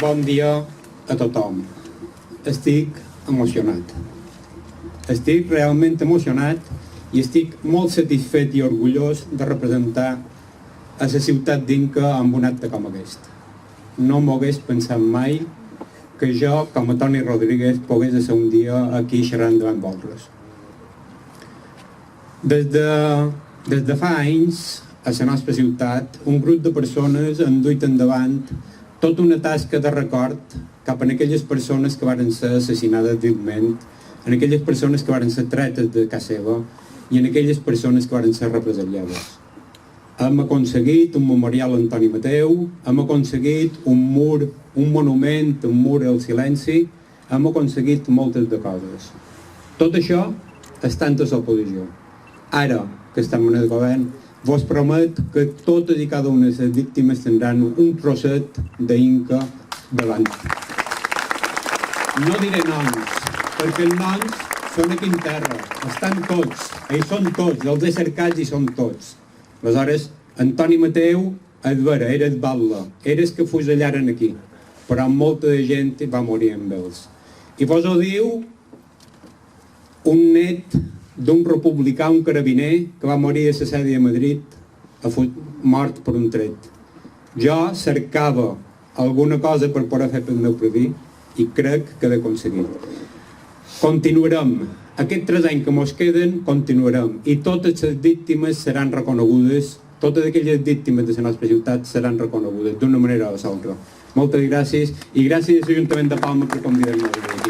Bon dia a tothom. Estic emocionat. Estic realment emocionat i estic molt satisfet i orgullós de representar a la ciutat d'Inca amb un acte com aquest. No m'ho hagués pensat mai que jo, com a Toni Rodríguez, pogués ser un dia aquí xerrant davant vosaltres. Des de fa anys, a la nostra ciutat, un grup de persones han duit endavant tota una tasca de record cap a aquelles persones que varen ser assassinades vilment, en aquelles persones que varen ser tretes de casa seva i en aquelles persones que varen ser represaliades. Hem aconseguit un memorial a Antoni Mateu, hem aconseguit un mur, un monument, un mur al silenci, hem aconseguit moltes de coses. Tot això està en l'oposició. Ara que estem en el govern, vos promet que totes i cada una de les víctimes tindran un trosset d'Inca davant. No diré noms, perquè els noms són aquí en terra, estan tots, hi són tots, els he cercats i són tots. Aleshores, Antoni Mateu, és vera, era el batlle, era el que fusellaren aquí, però molta de gent va morir amb ells. I vos ho diu un net d'un republicà, un carabiner, que va morir a la sèrie de Madrid, mort per un tret. Jo cercava alguna cosa per poder fer pel meu propi i crec que l'he aconseguit. Continuarem. Aquests 3 anys que mos queden, continuarem. I totes les víctimes seran reconegudes, totes aquelles víctimes de la nostra ciutat seran reconegudes d'una manera o de l'altra. Moltes gràcies i gràcies a l'Ajuntament de Palma per convidar-me avui.